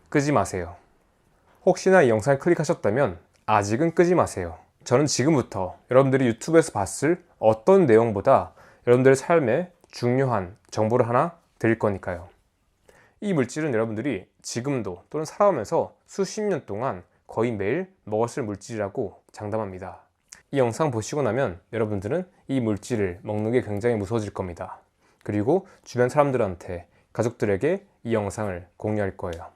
끄지 마세요. 혹시나 이 영상을 클릭하셨다면 아직은 끄지 마세요. 저는 지금부터 여러분들이 유튜브에서 봤을 어떤 내용보다 여러분들의 삶에 중요한 정보를 하나 드릴 거니까요. 이 물질은 여러분들이 지금도 또는 살아오면서 수십 년 동안 거의 매일 먹었을 물질이라고 장담합니다. 이 영상 보시고 나면 여러분들은 이 물질을 먹는 게 굉장히 무서워질 겁니다. 그리고 주변 사람들한테, 가족들에게 이 영상을 공유할 거예요.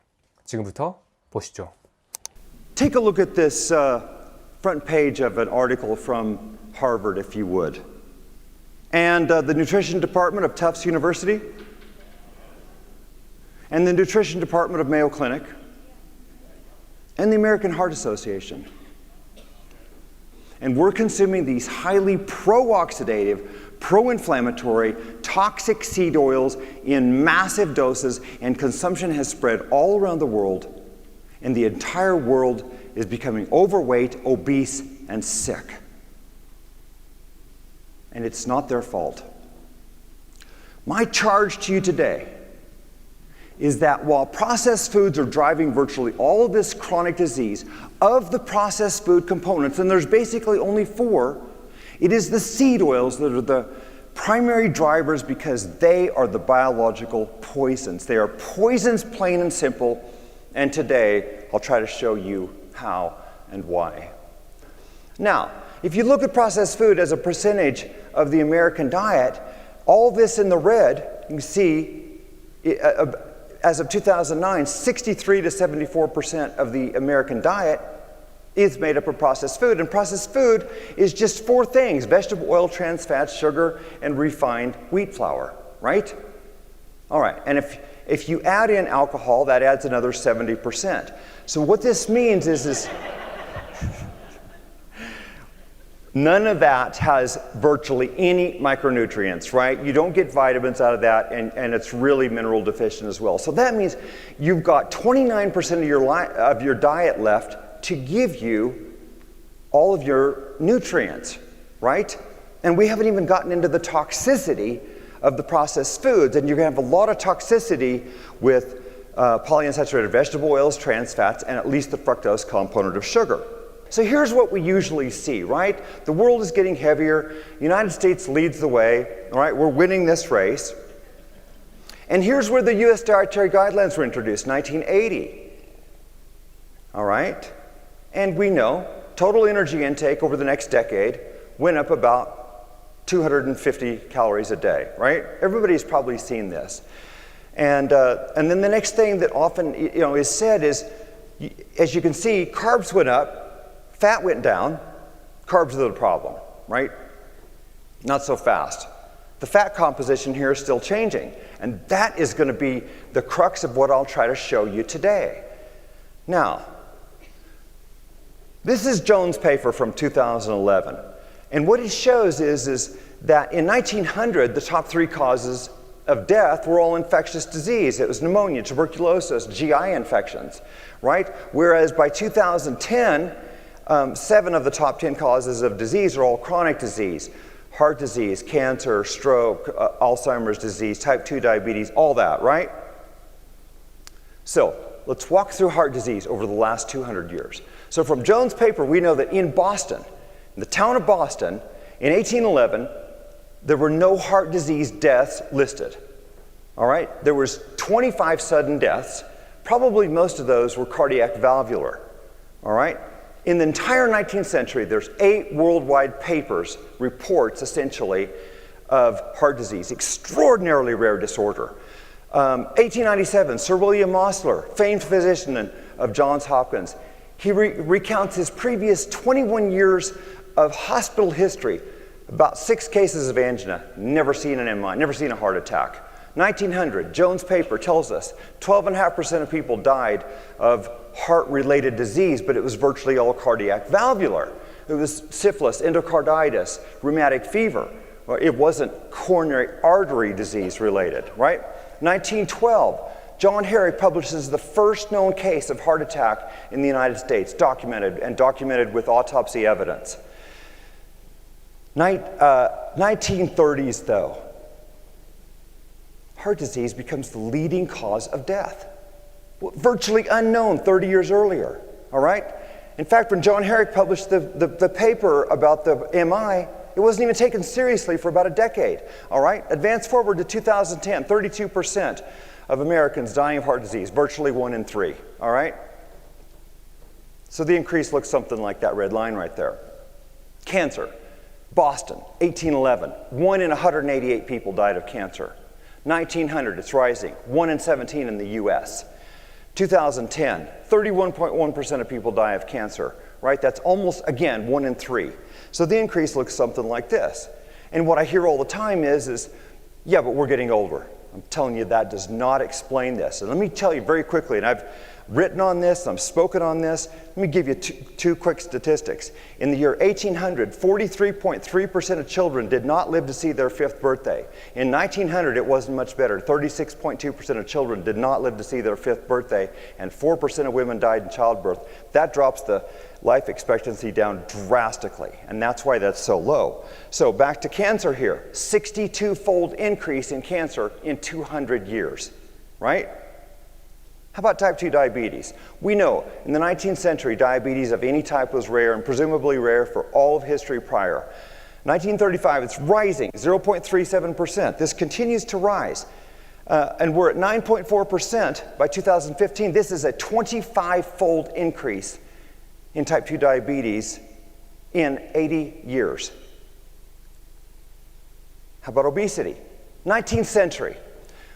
지금부터 보시죠. Take a look at this front page of an article from Harvard, if you would. And the nutrition department of Tufts University, and the nutrition department of Mayo Clinic, and the American Heart Association. And we're consuming these highly pro-oxidative, pro-inflammatory, toxic seed oils in massive doses, and consumption has spread all around the world, and the entire world is becoming overweight, obese, and sick. And it's not their fault. My charge to you today is that while processed foods are driving virtually all of this chronic disease, of the processed food components, and there's basically only 4, it is the seed oils that are the primary drivers because they are the biological poisons. They are poisons, plain and simple, and today I'll try to show you how and why. Now, if you look at processed food as a percentage of the American diet, all this in the red, you can see as of 2009, 63 to 74% of the American diet is made up of processed food. And processed food is just 4 things: vegetable oil, trans fats, sugar, and refined wheat flour, right? All right, and if you add in alcohol, that adds another 70%. So what this means is none of that has virtually any micronutrients, right? You don't get vitamins out of that, and it's really mineral deficient as well. So that means you've got 29% of your diet left to give you all of your nutrients, right? And we haven't even gotten into the toxicity of the processed foods, and you're gonna have a lot of toxicity with polyunsaturated vegetable oils, trans fats, and at least the fructose component of sugar. So here's what we usually see, right? The world is getting heavier. The United States leads the way, all right? We're winning this race. And here's where the US dietary guidelines were introduced, 1980. All right? And we know total energy intake over the next decade went up about 250 calories a day, right? Everybody's probably seen this. And then the next thing that often is said is, as you can see, carbs went up, fat went down, carbs are the problem, right? Not so fast. The fat composition here is still changing, and that is going to be the crux of what I'll try to show you today. Now, this is Jones' paper from 2011, and what it shows is that in 1900, the top 3 causes of death were all infectious disease. It was pneumonia, tuberculosis, GI infections, right? Whereas by 2010, 7 of the top 10 causes of disease are all chronic disease: heart disease, cancer, stroke, Alzheimer's disease, type 2 diabetes, all that, right? So let's walk through heart disease over the last 200 years. So from Jones' paper, we know that in Boston, in the town of Boston, in 1811, there were no heart disease deaths listed. All right? There was 25 sudden deaths. Probably most of those were cardiac valvular. All right? In the entire 19th century, there's 8 worldwide papers, reports essentially, of heart disease, extraordinarily rare disorder. 1897, Sir William Osler, famed physician of Johns Hopkins, he recounts his previous 21 years of hospital history, about 6 cases of angina, never seen an MI, never seen a heart attack. 1900, Jones' paper tells us 12.5% of people died of heart-related disease, but it was virtually all cardiac valvular. It was syphilis, endocarditis, rheumatic fever. Well, it wasn't coronary artery disease related, right? 1912, John Harry publishes the first known case of heart attack in the United States, documented with autopsy evidence. 1930s, though, heart disease becomes the leading cause of death. Virtually unknown 30 years earlier, all right? In fact, when John Herrick published the paper about the MI, it wasn't even taken seriously for about a decade, all right? Advance forward to 2010, 32% of Americans dying of heart disease, virtually 1 in 3, all right? So the increase looks something like that red line right there. Cancer, Boston, 1811, 1 in 188 people died of cancer. 1900, it's rising, 1 in 17 in the US. 2010, 31.1% of people die of cancer, right? That's almost, again, 1 in 3. So the increase looks something like this. And what I hear all the time is, yeah, but we're getting older. I'm telling you that does not explain this. And let me tell you very quickly, and I've written on this, I've spoken on this. Let me give you two quick statistics. In the year 1800, 43.3% of children did not live to see their 5th birthday. In 1900, it wasn't much better. 36.2% of children did not live to see their 5th birthday, and 4% of women died in childbirth. That drops the life expectancy down drastically, and that's why that's so low. So back to cancer here, 62-fold increase in cancer in 200 years, right? How about type 2 diabetes? We know in the 19th century, diabetes of any type was rare and presumably rare for all of history prior. 1935, it's rising, 0.37%. This continues to rise. And we're at 9.4% by 2015. This is a 25-fold increase in type 2 diabetes in 80 years. How about obesity? 19th century.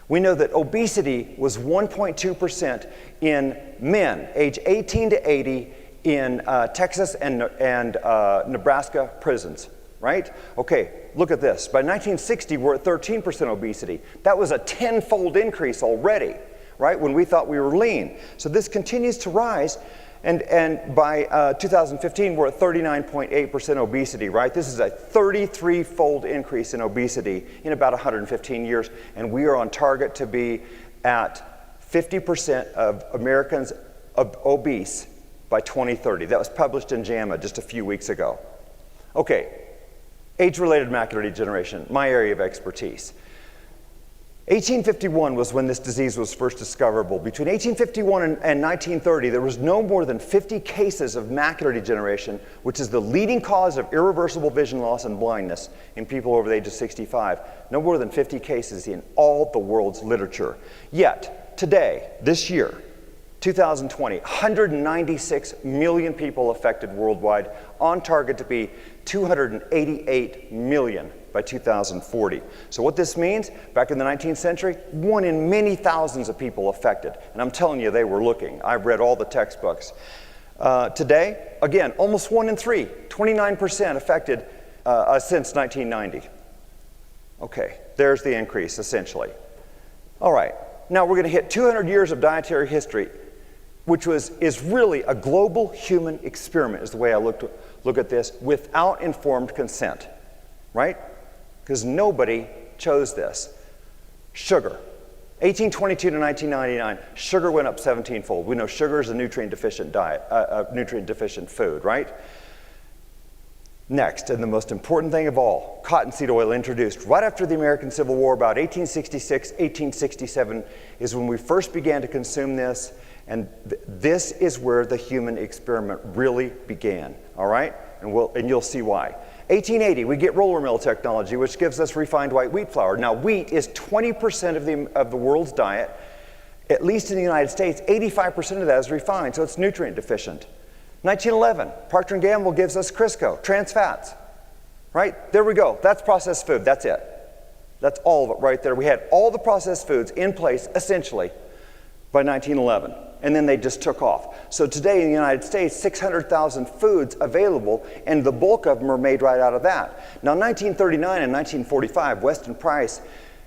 We know that obesity was 1.2% in men, age 18 to 80, in Texas and Nebraska prisons, right? Okay, look at this. By 1960, we're at 13% obesity. That was a 10-fold increase already, right, when we thought we were lean. So this continues to rise. And by 2015, we're at 39.8% obesity, right? This is a 33-fold increase in obesity in about 115 years, and we are on target to be at 50% of Americans obese by 2030. That was published in JAMA just a few weeks ago. Okay, age-related macular degeneration, my area of expertise. 1851 was when this disease was first discoverable. Between 1851 and 1930, there was no more than 50 cases of macular degeneration, which is the leading cause of irreversible vision loss and blindness in people over the age of 65. No more than 50 cases in all the world's literature. Yet, today, this year, 2020, 196 million people affected worldwide, on target to be 288 million by 2040. So what this means, back in the 19th century, 1 in many thousands of people affected. And I'm telling you, they were looking. I've read all the textbooks. Today, again, almost 1 in 3, 29% affected since 1990. Okay, there's the increase, essentially. All right, now we're going to hit 200 years of dietary history, which is really a global human experiment, is the way I look at this, without informed consent, right? Because nobody chose this. Sugar. 1822 to 1999, sugar went up 17-fold. We know sugar is a nutrient-deficient diet, nutrient-deficient food, right? Next, and the most important thing of all, cottonseed oil introduced right after the American Civil War, about 1866, 1867, is when we first began to consume this, and this is where the human experiment really began, all right? And you'll see why. 1880, we get roller mill technology, which gives us refined white wheat flour. Now, wheat is 20% of the world's diet. At least in the United States, 85% of that is refined, so it's nutrient deficient. 1911, Procter & Gamble gives us Crisco, trans fats, right? There we go. That's processed food. That's it. That's all of it right there. We had all the processed foods in place, essentially, by 1911. And then they just took off. So today in the United States, 600,000 foods available, and the bulk of them are made right out of that. Now, 1939 and 1945, Weston Price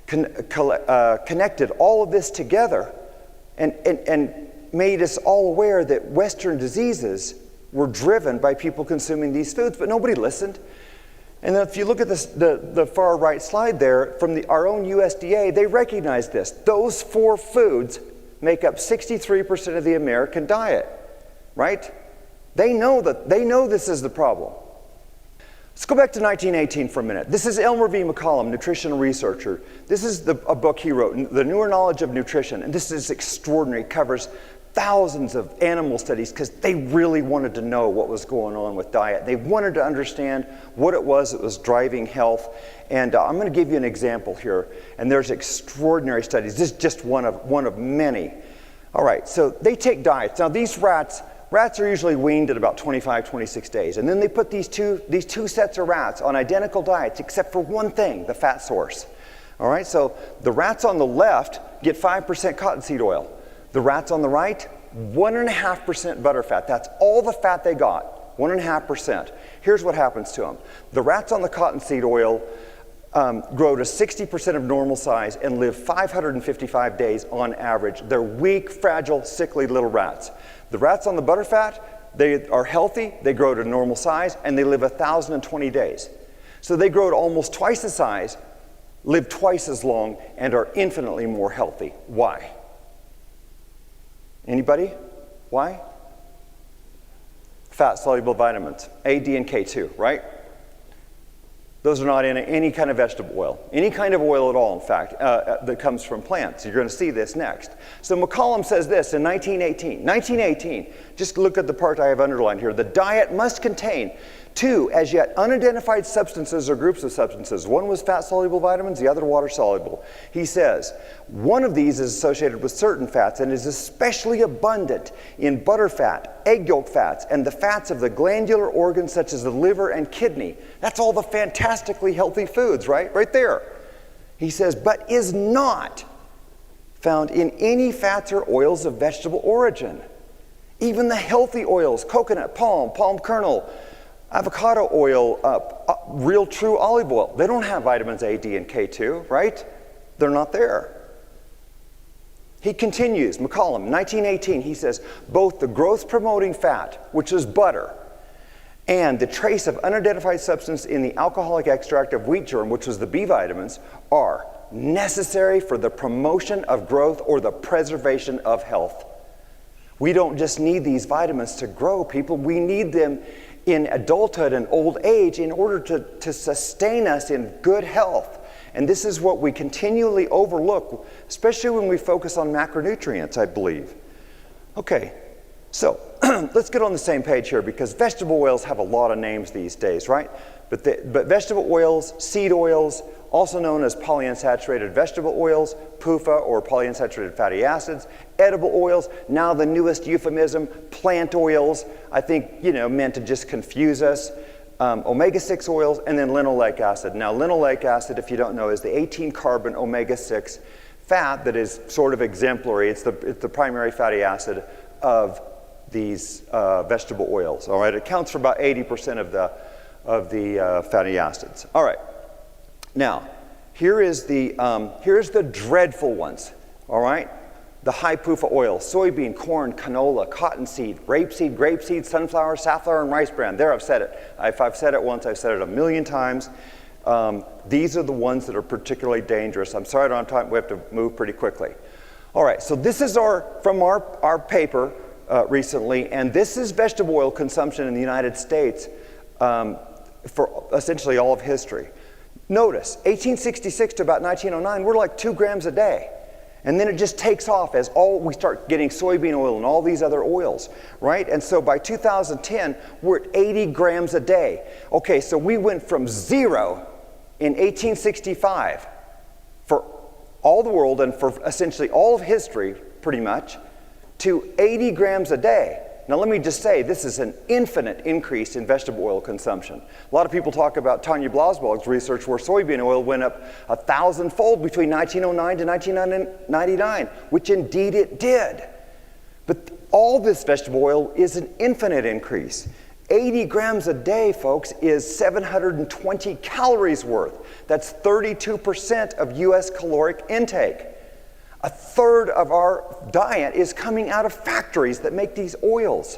connected all of this together and made us all aware that Western diseases were driven by people consuming these foods, but nobody listened. And then if you look at this, the far right slide there, from our own USDA, they recognize this. Those 4 foods make up 63% of the American diet, right? They know this is the problem. Let's go back to 1918 for a minute. This is Elmer V. McCollum, nutritional researcher. This is a book he wrote, The Newer Knowledge of Nutrition, and this is extraordinary. It covers thousands of animal studies because they really wanted to know what was going on with diet. They wanted to understand what it was that was driving health. And I'm going to give you an example here. And there's extraordinary studies. This is just one of many. All right, so they take diets. Now these rats are usually weaned at about 25, 26 days. And then they put these two sets of rats on identical diets except for one thing, the fat source. All right, so the rats on the left get 5% cottonseed oil. The rats on the right, 1.5% butterfat. That's all the fat they got, 1.5%. Here's what happens to them. The rats on the cottonseed oil grow to 60% of normal size and live 555 days on average. They're weak, fragile, sickly little rats. The rats on the butterfat, they are healthy, they grow to normal size, and they live 1,020 days. So they grow to almost twice the size, live twice as long, and are infinitely more healthy. Why? Anybody? Why? Fat-soluble vitamins, A, D, and K2, right? Those are not in any kind of vegetable oil. Any kind of oil at all, in fact, that comes from plants. You're going to see this next. So McCollum says this in 1918, just look at the part I have underlined here. The diet must contain 2 as yet unidentified substances or groups of substances. One was fat-soluble vitamins, the other water-soluble. He says, one of these is associated with certain fats and is especially abundant in butterfat, egg yolk fats, and the fats of the glandular organs such as the liver and kidney. That's all the fantastically healthy foods, right? Right there. He says, but is not found in any fats or oils of vegetable origin. Even the healthy oils, coconut, palm kernel, avocado oil, real true olive oil, they don't have vitamins A, D, and K2, right? They're not there. He continues, McCollum, 1918, he says, both the growth-promoting fat, which is butter, and the trace of unidentified substance in the alcoholic extract of wheat germ, which was the B vitamins, are necessary for the promotion of growth or the preservation of health. We don't just need these vitamins to grow, people. We need them in adulthood and old age in order to sustain us in good health. And this is what we continually overlook, especially when we focus on macronutrients, I believe. Okay, so let's get on the same page here because vegetable oils have a lot of names these days, right? But vegetable oils, seed oils, also known as polyunsaturated vegetable oils, PUFA or polyunsaturated fatty acids, edible oils, now the newest euphemism, plant oils, I think, meant to just confuse us, omega-6 oils, and then linoleic acid. Now, linoleic acid, if you don't know, is the 18-carbon omega-6 fat that is sort of exemplary. It's the primary fatty acid of these vegetable oils, all right? It accounts for about 80% of the fatty acids. All right. Now, here's the dreadful ones, all right? The high PUFA oil, soybean, corn, canola, cottonseed, grapeseed, sunflower, safflower, and rice bran. There, I've said it. If I've said it once, I've said it 1,000,000 times. These are the ones that are particularly dangerous. I'm sorry I don't have time. We have to move pretty quickly. All right, so this is from our paper recently, and this is vegetable oil consumption in the United States for essentially all of history. Notice, 1866 to about 1909, we're like 2 grams a day. And then it just takes off as we start getting soybean oil and all these other oils, right? And so by 2010, we're at 80 grams a day. Okay, so we went from 0 in 1865 for all the world and for essentially all of history, pretty much, to 80 grams a day. Now let me just say, this is an infinite increase in vegetable oil consumption. A lot of people talk about Tanya Blasberg's research where soybean oil went up 1,000-fold between 1909 to 1999, which indeed it did. But all this vegetable oil is an infinite increase. 80 grams a day, folks, is 720 calories worth. That's 32% of US caloric intake. 1/3 of our diet is coming out of factories that make these oils.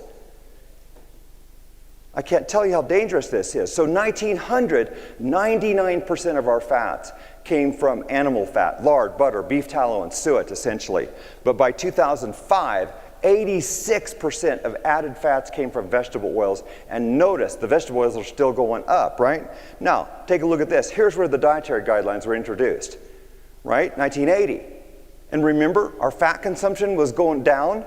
I can't tell you how dangerous this is. So 1900, 99% of our fats came from animal fat, lard, butter, beef tallow, and suet, essentially. But by 2005, 86% of added fats came from vegetable oils. And notice, the vegetable oils are still going up, right? Now, take a look at this. Here's where the dietary guidelines were introduced, right? 1980. And remember, our fat consumption was going down.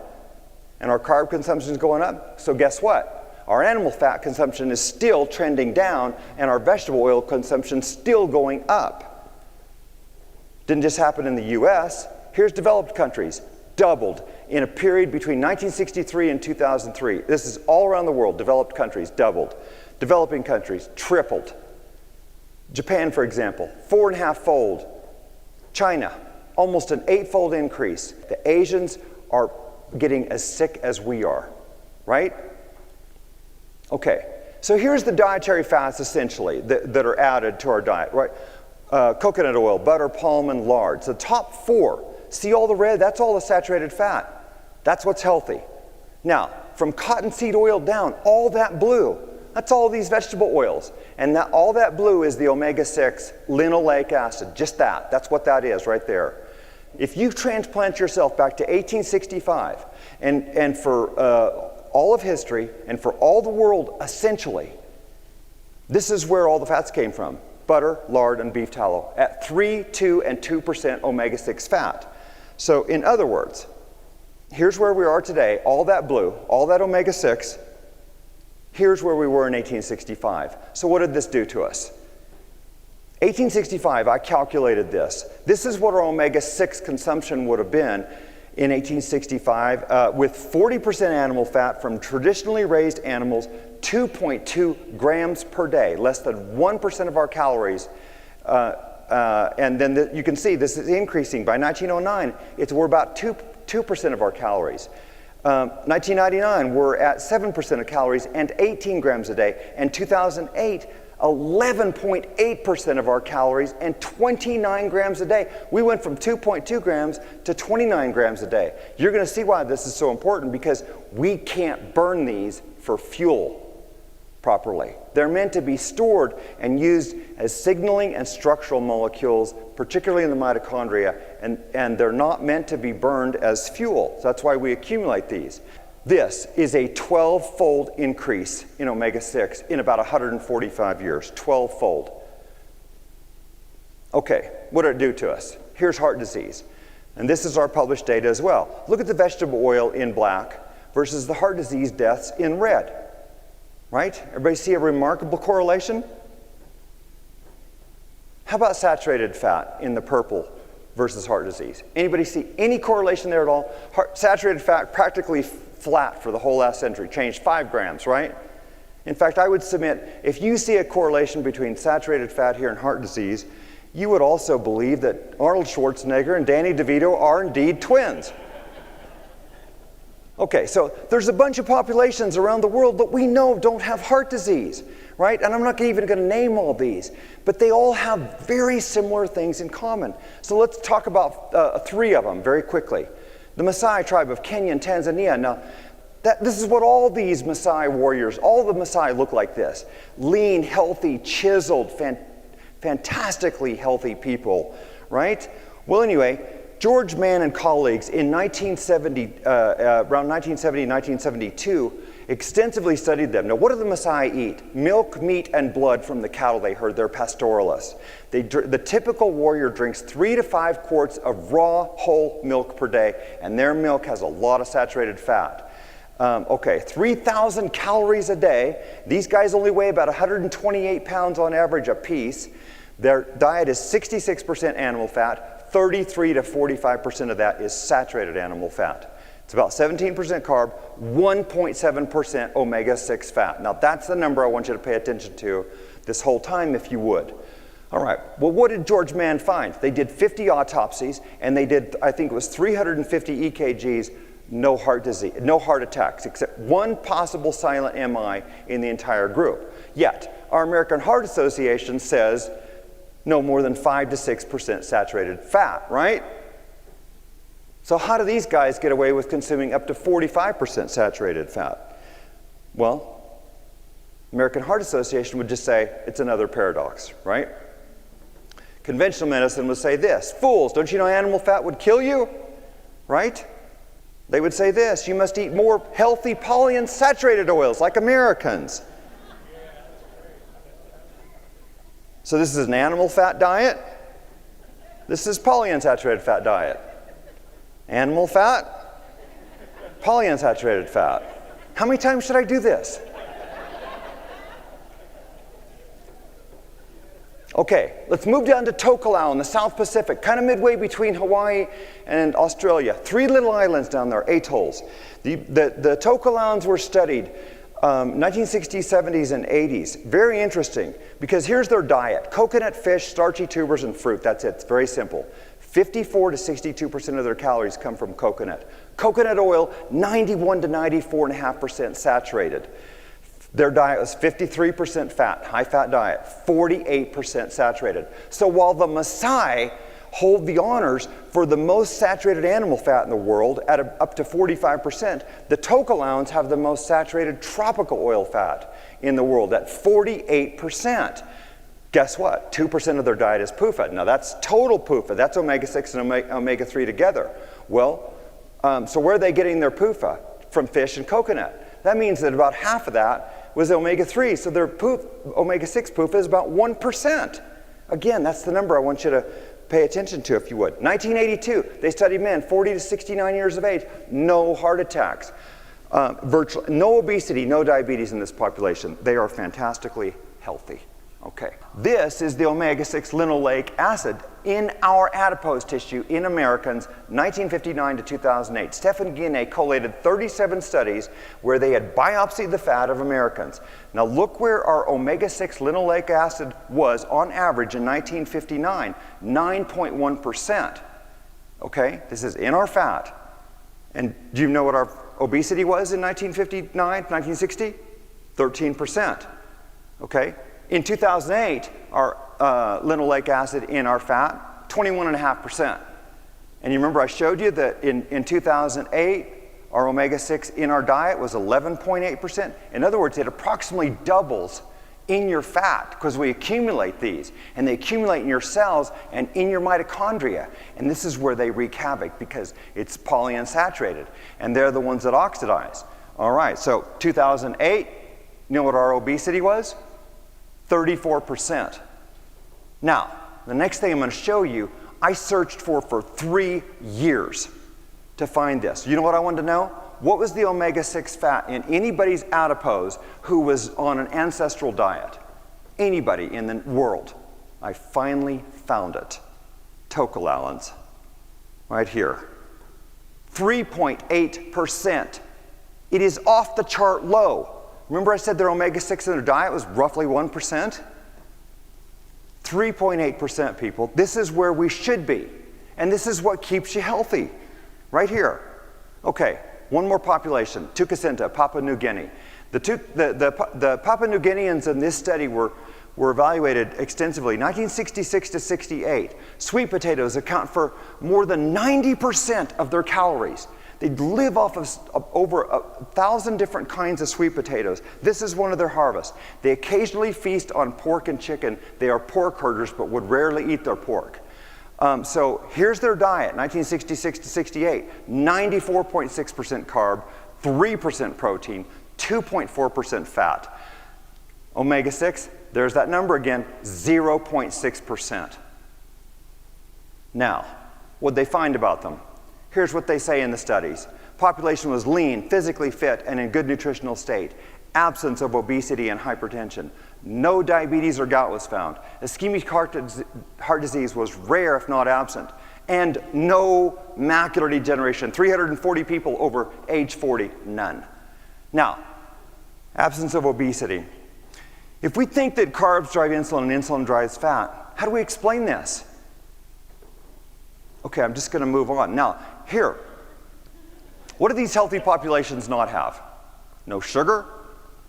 and our carb consumption is going up. So guess what? Our animal fat consumption is still trending down, and our vegetable oil consumption is still going up. Didn't just happen in the US. Here's developed countries, doubled in a period between 1963 and 2003. This is all around the world. Developed countries doubled. Developing countries tripled. Japan, for example, 4.5-fold. China, almost an 8-fold increase. The Asians are getting as sick as we are, right? Okay, so here's the dietary fats essentially that are added to our diet, right? Coconut oil, butter, palm, and lard. So the top 4, see all the red? That's all the saturated fat. That's what's healthy. Now, from cottonseed oil down, all that blue, that's all these vegetable oils. And all that blue is the omega-6 linoleic acid, just that. That's what that is right there. If you transplant yourself back to 1865, and for all of history, and for all the world essentially, this is where all the fats came from. Butter, lard, and beef tallow at 3, 2, and 2% omega-6 fat. So in other words, here's where we are today, all that blue, all that omega-6, here's where we were in 1865. So what did this do to us? 1865, I calculated this. This is what our omega-6 consumption would have been in 1865 with 40% animal fat from traditionally raised animals, 2.2 grams per day, less than 1% of our calories. And then you can see this is increasing. By 1909, we're about 2% of our calories. 1999, we're at 7% of calories and 18 grams a day. And 2008, 11.8% of our calories and 29 grams a day. We went from 2.2 grams to 29 grams a day. You're going to see why this is so important, because we can't burn these for fuel properly. They're meant to be stored and used as signaling and structural molecules, particularly in the mitochondria, and they're not meant to be burned as fuel. So that's why we accumulate these. This is a 12-fold increase in omega-6 in about 145 years, 12-fold. Okay, what did it do to us? Here's heart disease. And this is our published data as well. Look at the vegetable oil in black versus the heart disease deaths in red. Right? Everybody see a remarkable correlation? How about saturated fat in the purple versus heart disease? Anybody see any correlation there at all? Saturated fat practically flat for the whole last century, changed 5 grams, right? In fact, I would submit, if you see a correlation between saturated fat here and heart disease, you would also believe that Arnold Schwarzenegger and Danny DeVito are indeed twins. Okay, so there's a bunch of populations around the world that we know don't have heart disease, right? And I'm not even going to name all these, but they all have very similar things in common. So let's talk about 3 of them very quickly. The Maasai tribe of Kenya and Tanzania. Now, this is what all these Maasai warriors, all the Maasai look like this. Lean, healthy, chiseled, fantastically healthy people, right? Well, anyway, George Mann and colleagues in 1970, around 1970, 1972, extensively studied them. Now, what do the Maasai eat? Milk, meat, and blood from the cattle they herd. They're pastoralists. The typical warrior drinks 3 to 5 quarts of raw, whole milk per day, and their milk has a lot of saturated fat. 3,000 calories a day. These guys only weigh about 128 pounds on average a piece. Their diet is 66% animal fat. 33 to 45% of that is saturated animal fat. It's about 17% carb, 1.7% omega-6 fat. Now that's the number I want you to pay attention to this whole time, if you would. All right, well, what did George Mann find? They did 50 autopsies, and they did, I think it was 350 EKGs, no heart disease, no heart attacks, except 1 possible silent MI in the entire group. Yet, our American Heart Association says no more than 5 to 6% saturated fat, right? So how do these guys get away with consuming up to 45% saturated fat? Well, American Heart Association would just say it's another paradox, right? Conventional medicine would say this: fools, don't you know animal fat would kill you? Right? They would say this: you must eat more healthy polyunsaturated oils like Americans. So this is an animal fat diet. This is polyunsaturated fat diet. Animal fat, polyunsaturated fat. How many times should I do this? Okay, let's move down to Tokelau in the South Pacific, kind of midway between Hawaii and Australia. 3 little islands down there, atolls. The Tokelauans were studied 1960s, 70s, and 80s. Very interesting, because here's their diet. Coconut, fish, starchy tubers, and fruit. That's it. It's very simple. 54 to 62% of their calories come from coconut. Coconut oil, 91 to 94.5% saturated. Their diet was 53% fat, high-fat diet, 48% saturated. So while the Maasai hold the honors for the most saturated animal fat in the world at up to 45%, the Tokelauans have the most saturated tropical oil fat in the world at 48%. Guess what? 2% of their diet is PUFA. Now that's total PUFA. That's omega-6 and omega-3 together. Well, so where are they getting their PUFA? From fish and coconut. That means that about half of that was omega-3, so their omega-6 PUFA is about 1%. Again, that's the number I want you to pay attention to, if you would. 1982, they studied men 40 to 69 years of age, no heart attacks, virtually no obesity, no diabetes in this population. They are fantastically healthy. Okay, this is the omega-6 linoleic acid in our adipose tissue in Americans, 1959 to 2008. Stephen Guyenet collated 37 studies where they had biopsied the fat of Americans. Now look where our omega-6 linoleic acid was on average in 1959, 9.1%. Okay, this is in our fat. And do you know what our obesity was in 1959, 1960? 13%. Okay. In 2008, our linoleic acid in our fat, 21.5%. And you remember I showed you that in 2008, our omega-6 in our diet was 11.8%. In other words, it approximately doubles in your fat because we accumulate these. And they accumulate in your cells and in your mitochondria. And this is where they wreak havoc because it's polyunsaturated. And they're the ones that oxidize. All right, so 2008, you know what our obesity was? 34%. Now, the next thing I'm going to show you, I searched for 3 years to find this. You know what I wanted to know? What was the omega-6 fat in anybody's adipose who was on an ancestral diet? Anybody in the world. I finally found it. Tokelauans. Right here. 3.8%. It is off the chart low. Remember I said their omega-6 in their diet was roughly 1%? 3.8%, people. This is where we should be. And this is what keeps you healthy. Right here. Okay, one more population. Tukasinta, Papua New Guinea. The Papua New Guineans in this study were evaluated extensively. 1966 to 68. Sweet potatoes account for more than 90% of their calories. They live off of over 1,000 different kinds of sweet potatoes. This is one of their harvests. They occasionally feast on pork and chicken. They are pork herders, but would rarely eat their pork. So here's their diet, 1966 to 68. 94.6% carb, 3% protein, 2.4% fat. Omega-6, there's that number again, 0.6%. Now, what'd they find about them? Here's what they say in the studies. Population was lean, physically fit, and in good nutritional state. Absence of obesity and hypertension. No diabetes or gout was found. Ischemic heart disease was rare if not absent. And no macular degeneration. 340 people over age 40, none. Now, absence of obesity. If we think that carbs drive insulin and insulin drives fat, how do we explain this? Okay, I'm just going to move on. Now, here, what do these healthy populations not have? No sugar,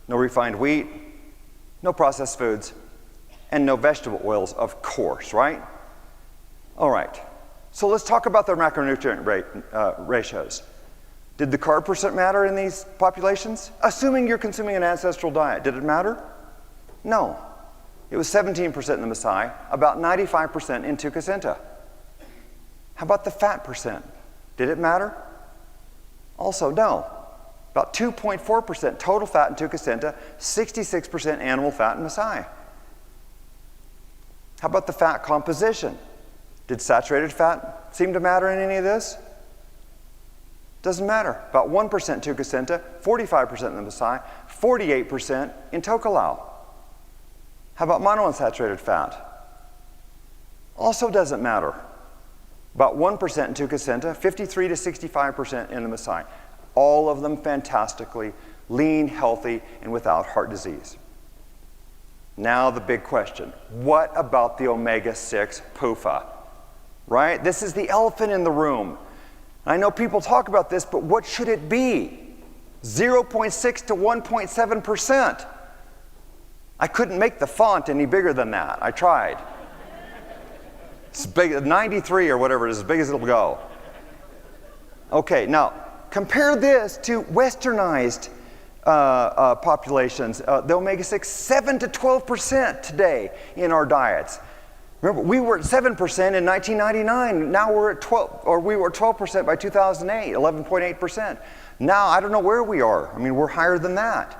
no refined wheat, no processed foods, and no vegetable oils, of course, right? All right, so let's talk about their macronutrient ratios. Did the carb percent matter in these populations? Assuming you're consuming an ancestral diet, did it matter? No. It was 17% in the Maasai, about 95% in Tukasinta. How about the fat percent? Did it matter? Also, no. About 2.4% total fat in Tukasinta, 66% animal fat in Maasai. How about the fat composition? Did saturated fat seem to matter in any of this? Doesn't matter. About 1% Tucacenta, 45% in the Maasai, 48% in Tokelau. How about monounsaturated fat? Also doesn't matter. About 1% in Tucacenta, 53 to 65% in the Maasai. All of them fantastically lean, healthy, and without heart disease. Now the big question, what about the omega-6 PUFA? Right? This is the elephant in the room. I know people talk about this, but what should it be? 0.6 to 1.7%. I couldn't make the font any bigger than that. I tried. It's big, 93 or whatever it is, as big as it'll go. Okay, now compare this to westernized populations. The omega-6, 7 to 12% today in our diets. Remember, we were at 7% in 1999. Now we're at 12, or we were at 12% by 2008, 11.8%. Now I don't know where we are. I mean, we're higher than that.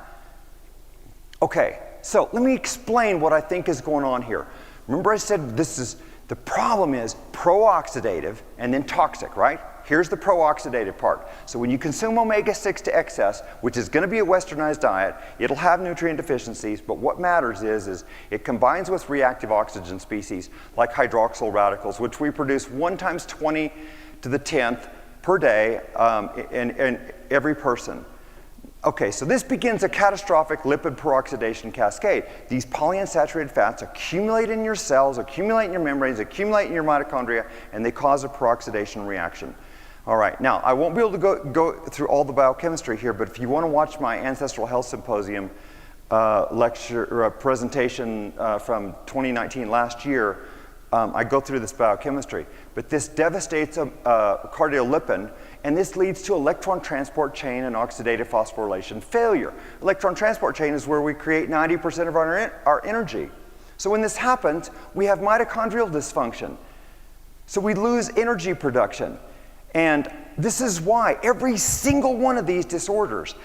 Okay, so let me explain what I think is going on here. Remember I said the problem is pro-oxidative and then toxic, right? Here's the pro-oxidative part. So when you consume omega-6 to excess, which is going to be a westernized diet, it'll have nutrient deficiencies, but what matters is it combines with reactive oxygen species like hydroxyl radicals, which we produce 1 × 10 to the 10th per day in every person. Okay, so this begins a catastrophic lipid peroxidation cascade. These polyunsaturated fats accumulate in your cells, accumulate in your membranes, accumulate in your mitochondria, and they cause a peroxidation reaction. All right, now I won't be able to go through all the biochemistry here, but if you want to watch my Ancestral Health Symposium presentation from 2019, last year, I go through this biochemistry. But this devastates cardiolipin, and this leads to electron transport chain and oxidative phosphorylation failure. Electron transport chain is where we create 90% of our energy. So when this happens, we have mitochondrial dysfunction. So we lose energy production. And this is why every single one of these disorders,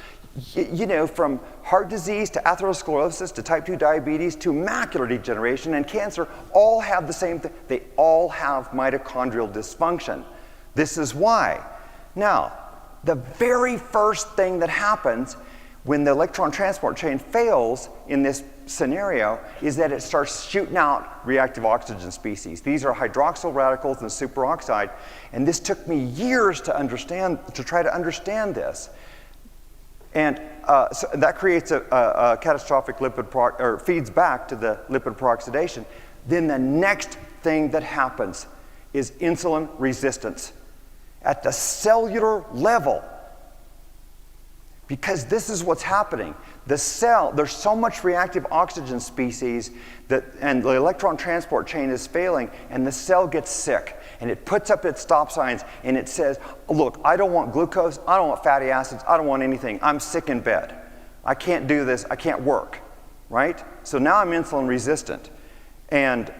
you know, from heart disease to atherosclerosis to type 2 diabetes to macular degeneration and cancer, all have the same thing. They all have mitochondrial dysfunction. This is why. Now, the very first thing that happens when the electron transport chain fails in this scenario is that it starts shooting out reactive oxygen species. These are hydroxyl radicals and superoxide, and this took me years to try to understand this. And so that creates a catastrophic lipid feeds back to the lipid peroxidation. Then the next thing that happens is insulin resistance at the cellular level. Because this is what's happening. The cell, there's so much reactive oxygen species and the electron transport chain is failing, and the cell gets sick. And it puts up its stop signs and it says, look, I don't want glucose, I don't want fatty acids, I don't want anything. I'm sick in bed. I can't do this, I can't work, right? So now I'm insulin resistant. And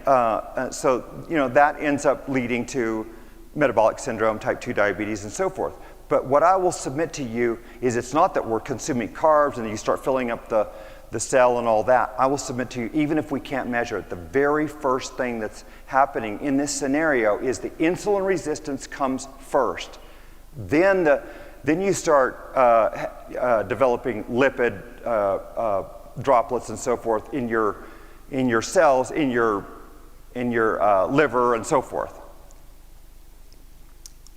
so, you know, that ends up leading to metabolic syndrome, type 2 diabetes, and so forth. But what I will submit to you is it's not that we're consuming carbs and you start filling up the cell and all that. I will submit to you, even if we can't measure it, the very first thing that's happening in this scenario is the insulin resistance comes first. Then you start developing lipid droplets and so forth in your cells, in your liver, and so forth.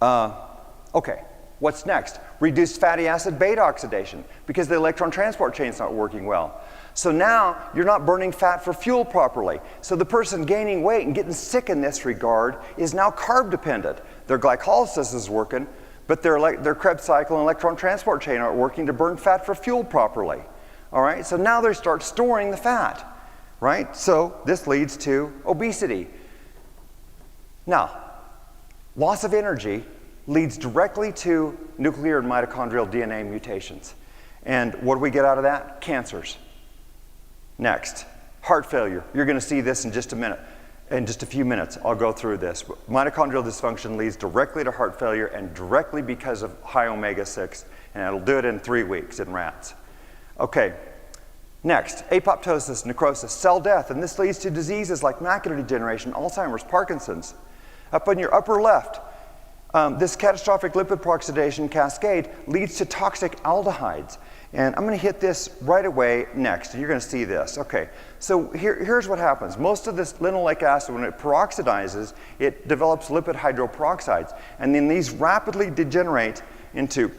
Okay. What's next? Reduced fatty acid beta oxidation, because the electron transport chain is not working well. So now you're not burning fat for fuel properly. So the person gaining weight and getting sick in this regard is now carb dependent. Their glycolysis is working, but their Krebs cycle and electron transport chain aren't working to burn fat for fuel properly. All right, so now they start storing the fat, right? So this leads to obesity. Now, loss of energy leads directly to nuclear and mitochondrial DNA mutations. And what do we get out of that? Cancers. Next, heart failure. You're going to see this in just a minute. In just a few minutes, I'll go through this. Mitochondrial dysfunction leads directly to heart failure and directly because of high omega-6, and it'll do it in 3 weeks in rats. Okay, next, apoptosis, necrosis, cell death, and this leads to diseases like macular degeneration, Alzheimer's, Parkinson's. Up on your upper left, this catastrophic lipid peroxidation cascade leads to toxic aldehydes. And I'm going to hit this right away next, and you're going to see this. Okay, so here's what happens. Most of this linoleic acid, when it peroxidizes, it develops lipid hydroperoxides. And then these rapidly degenerate into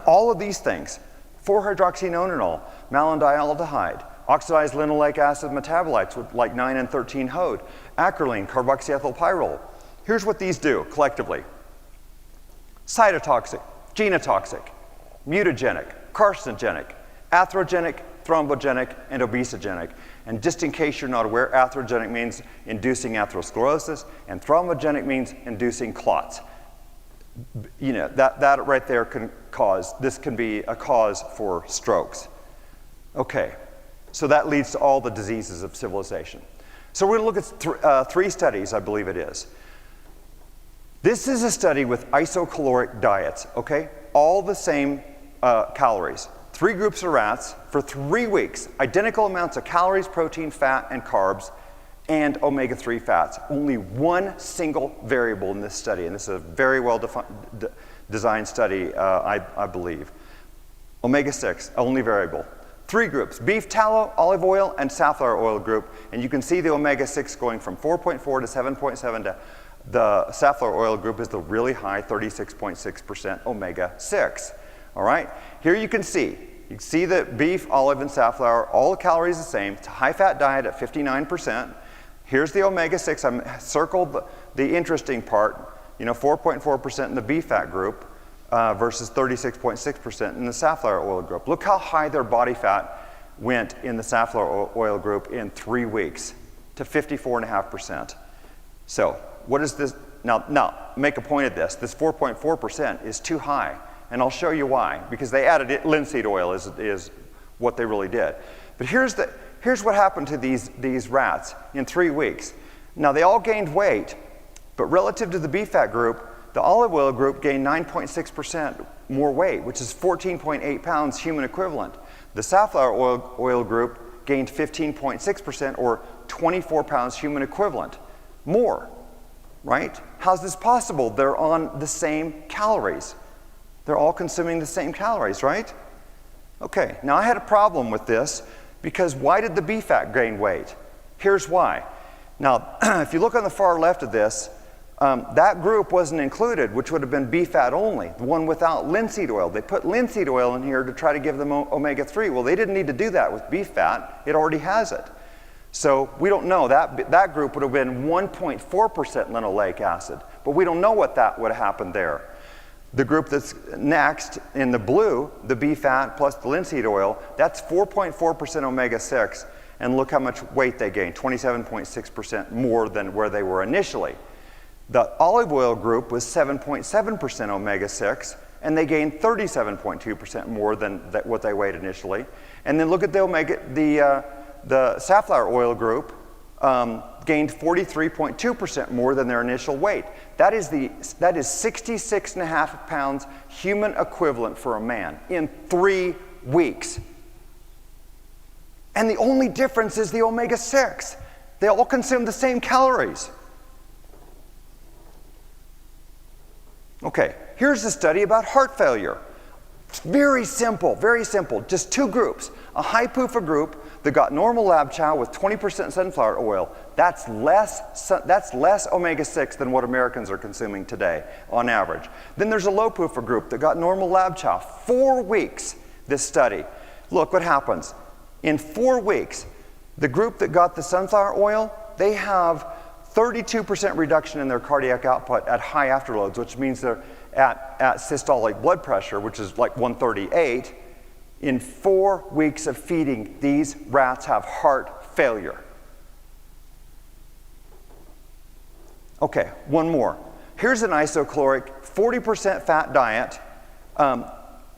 all of these things. 4-hydroxynonenal, malondialdehyde, oxidized linoleic acid metabolites with like 9 and 13-hode, acrolein, carboxyethylpyrrole. Here's what these do collectively. Cytotoxic, genotoxic, mutagenic, carcinogenic, atherogenic, thrombogenic, and obesogenic. And just in case you're not aware, atherogenic means inducing atherosclerosis, and thrombogenic means inducing clots. You know, that right there this can be a cause for strokes. Okay, so that leads to all the diseases of civilization. So we're going to look at 3 studies, I believe it is. This is a study with isocaloric diets, okay? All the same calories. 3 groups of rats for 3 weeks, identical amounts of calories, protein, fat, and carbs, and omega-3 fats. Only one single variable in this study, and this is a very well designed study, I believe. Omega-6, only variable. 3 groups, beef tallow, olive oil, and safflower oil group, and you can see the omega-6 going from 4.4 to 7.7 to the safflower oil group is the really high 36.6% omega-6. All right, here you can see the beef, olive, and safflower, all the calories the same. It's a high-fat diet at 59%. Here's the omega-6. I circled the interesting part, 4.4% in the beef fat group versus 36.6% in the safflower oil group. Look how high their body fat went in the safflower oil group in 3 weeks to 54.5%. So what is this? Now, make a point of this. This 4.4% is too high. And I'll show you why, because they added linseed oil is what they really did. But here's what happened to these rats in 3 weeks. Now they all gained weight, but relative to the beef fat group, the olive oil group gained 9.6% more weight, which is 14.8 pounds human equivalent. The safflower oil group gained 15.6% or 24 pounds human equivalent more, right? How's this possible? They're on the same calories. They're all consuming the same calories, right? Okay, now I had a problem with this because why did the beef fat gain weight? Here's why. Now, if you look on the far left of this, that group wasn't included, which would have been beef fat only, the one without linseed oil. They put linseed oil in here to try to give them omega-3. Well, they didn't need to do that with beef fat. It already has it. So we don't know. That group would have been 1.4% linoleic acid, but we don't know what that would have happened there. The group that's next in the blue, the beef fat plus the linseed oil, that's 4.4% omega-6, and look how much weight they gained, 27.6% more than where they were initially. The olive oil group was 7.7% omega-6, and they gained 37.2% more than what they weighed initially. And then look at the safflower oil group gained 43.2% more than their initial weight. That is 66.5 pounds human equivalent for a man in 3 weeks. And the only difference is the omega-6. They all consume the same calories. Okay, here's a study about heart failure. Very simple, just 2 groups. A high PUFA group that got normal lab chow with 20% sunflower oil. That's less omega-6 than what Americans are consuming today on average. Then there's a low PUFA group that got normal lab chow. 4 weeks, this study. Look what happens. In 4 weeks, the group that got the sunflower oil, they have 32% reduction in their cardiac output at high afterloads, which means they're at systolic blood pressure, which is like 138. In 4 weeks of feeding, these rats have heart failure. Okay, one more. Here's an isocaloric 40% fat diet,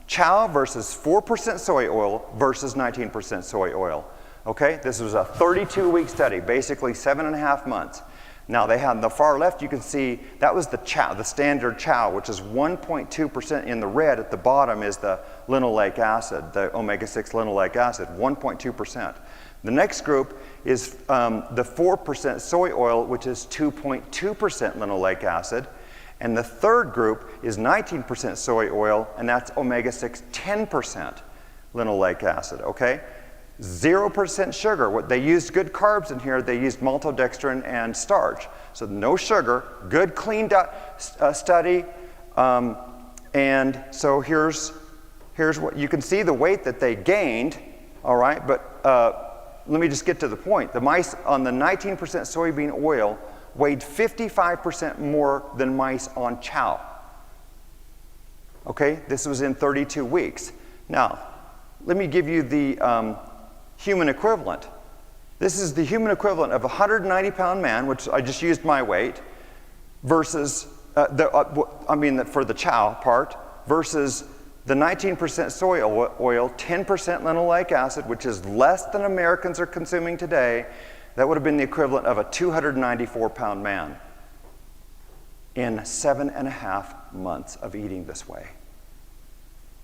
chow versus 4% soy oil versus 19% soy oil. Okay, this was a 32-week study, basically 7.5 months. Now they had on the far left, you can see that was the chow, the standard chow, which is 1.2% in the red. At the bottom is the linoleic acid, the omega-6 linoleic acid, 1.2%. The next group is the 4% soy oil, which is 2.2% linoleic acid. And the third group is 19% soy oil, and that's omega-6, 10% linoleic acid, okay? 0% sugar. What they used good carbs in here, they used maltodextrin and starch. So no sugar, good clean study. And so here's what you can see, the weight that they gained, all right? But let me just get to the point. The mice on the 19% soybean oil weighed 55% more than mice on chow. Okay, this was in 32 weeks. Now, let me give you the human equivalent. This is the human equivalent of a 190-pound man, which I just used my weight, versus, for the chow part, versus the 19% soy oil, 10% linoleic acid, which is less than Americans are consuming today. That would have been the equivalent of a 294-pound man in 7.5 months of eating this way.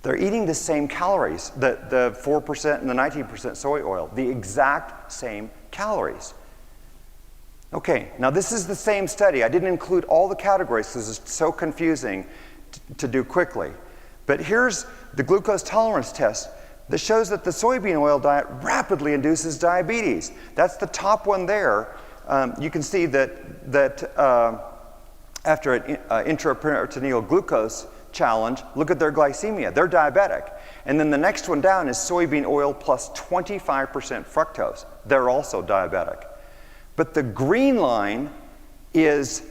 They're eating the same calories, the 4% and the 19% soy oil, the exact same calories. Okay, now this is the same study. I didn't include all the categories because it's so confusing to do quickly. But here's the glucose tolerance test that shows that the soybean oil diet rapidly induces diabetes. That's the top one there. You can see that after an intraperitoneal glucose challenge, look at their glycemia. They're diabetic. And then the next one down is soybean oil plus 25% fructose. They're also diabetic. But the green line is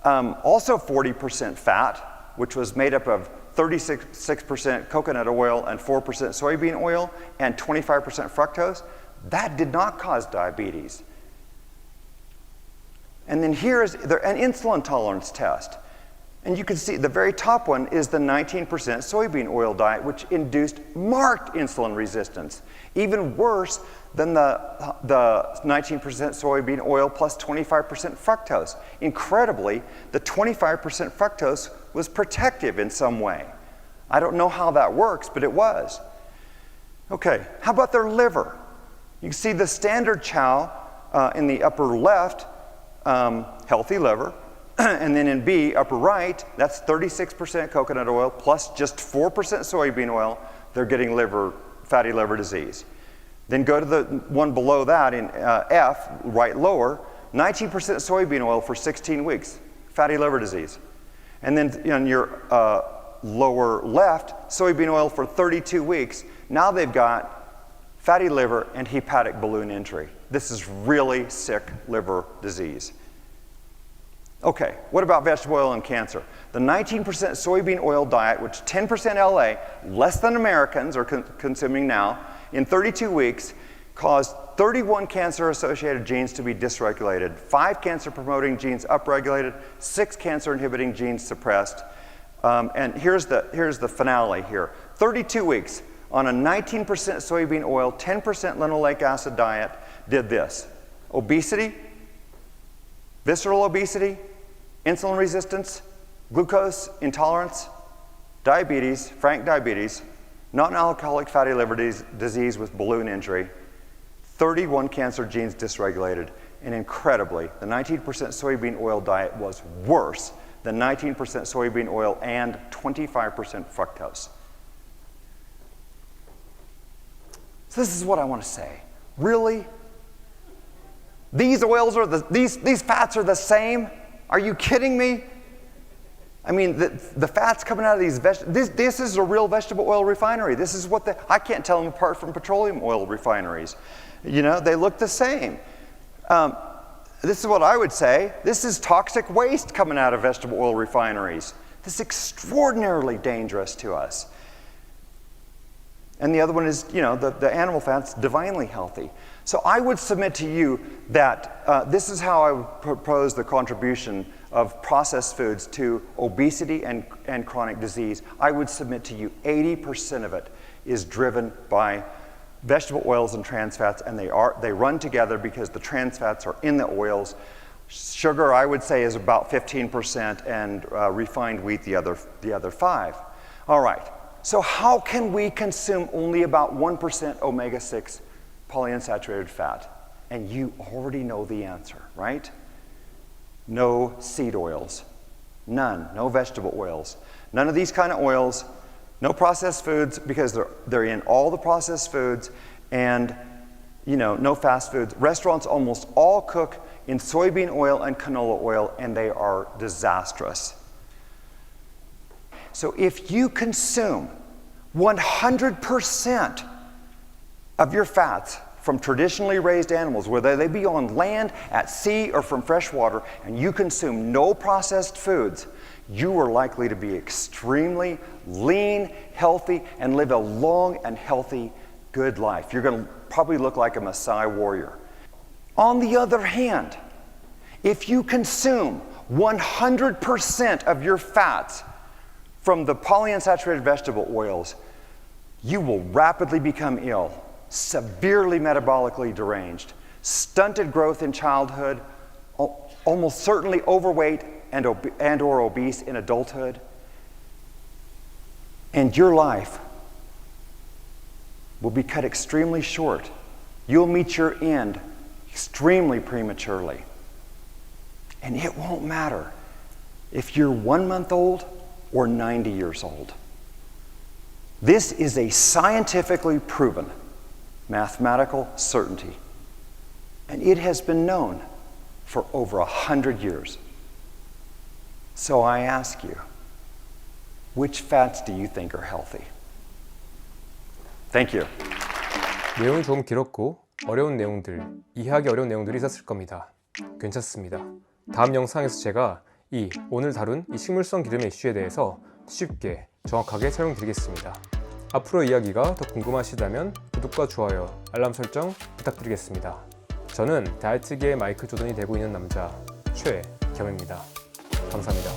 also 40% fat, which was made up of 36% coconut oil and 4% soybean oil and 25% fructose. That did not cause diabetes. And then here's an insulin tolerance test. And you can see the very top one is the 19% soybean oil diet, which induced marked insulin resistance, even worse than the 19% soybean oil plus 25% fructose. Incredibly, the 25% fructose was protective in some way. I don't know how that works, but it was. Okay, how about their liver? You can see the standard chow in the upper left, healthy liver. And then in B, upper right, that's 36% coconut oil plus just 4% soybean oil. They're getting fatty liver disease. Then go to the one below that in F, right lower, 19% soybean oil for 16 weeks, fatty liver disease. And then in your lower left, soybean oil for 32 weeks. Now they've got fatty liver and hepatic balloon entry. This is really sick liver disease. Okay, what about vegetable oil and cancer? The 19% soybean oil diet, which 10% LA, less than Americans are consuming now, in 32 weeks, caused 31 cancer-associated genes to be dysregulated, 5 cancer-promoting genes upregulated, 6 cancer-inhibiting genes suppressed. And here's the finale here. 32 weeks on a 19% soybean oil, 10% linoleic acid diet did this. Obesity, visceral obesity, insulin resistance, glucose intolerance, diabetes, frank diabetes, non-alcoholic fatty liver disease with balloon injury, 31 cancer genes dysregulated, and incredibly, the 19% soybean oil diet was worse than 19% soybean oil and 25% fructose. So this is what I want to say. Really? These oils are these fats are the same? Are you kidding me? I mean, the fats coming out of these this is a real vegetable oil refinery. This is what I can't tell them apart from petroleum oil refineries. You know, they look the same. This is what I would say. This is toxic waste coming out of vegetable oil refineries. This is extraordinarily dangerous to us. And the other one is, you know, the animal fat's divinely healthy. So I would submit to you that this is how I would propose the contribution of processed foods to obesity and chronic disease. I would submit to you 80% of it is driven by vegetable oils and trans fats, and they run together because the trans fats are in the oils. Sugar, I would say, is about 15%, and refined wheat, the other 5%. All right. So how can we consume only about 1% omega-6 polyunsaturated fat? And you already know the answer, right? No seed oils, None. No vegetable oils. None of these kind of oils. No processed foods because they're in all the processed foods, and no fast foods. Restaurants almost all cook in soybean oil and canola oil, and they are disastrous. So if you consume 100% of your fats from traditionally raised animals, whether they be on land, at sea, or from fresh water, and you consume no processed foods, you are likely to be extremely lean, healthy, and live a long and healthy, good life. You're going to probably look like a Maasai warrior. On the other hand, if you consume 100% of your fats from the polyunsaturated vegetable oils, you will rapidly become ill, severely metabolically deranged, stunted growth in childhood, almost certainly overweight and or obese in adulthood, and your life will be cut extremely short. You'll meet your end extremely prematurely. And it won't matter if you're 1 month old or 90 years old. This is a scientifically proven mathematical certainty, and it has been known for over 100 years. So I ask you, which fats do you think are healthy? Thank you. 내용이 조금 길었고 어려운 내용들, 이해하기 어려운 내용들이 있었을 겁니다. 괜찮습니다. 다음 영상에서 제가 오늘 다룬 이 식물성 기름의 이슈에 대해서 쉽게 정확하게 설명드리겠습니다. 앞으로 이야기가 더 궁금하시다면 구독과 좋아요, 알람 설정 부탁드리겠습니다. 저는 다이어트계의 마이클 조던이 되고 있는 남자 최겸입니다. 감사합니다.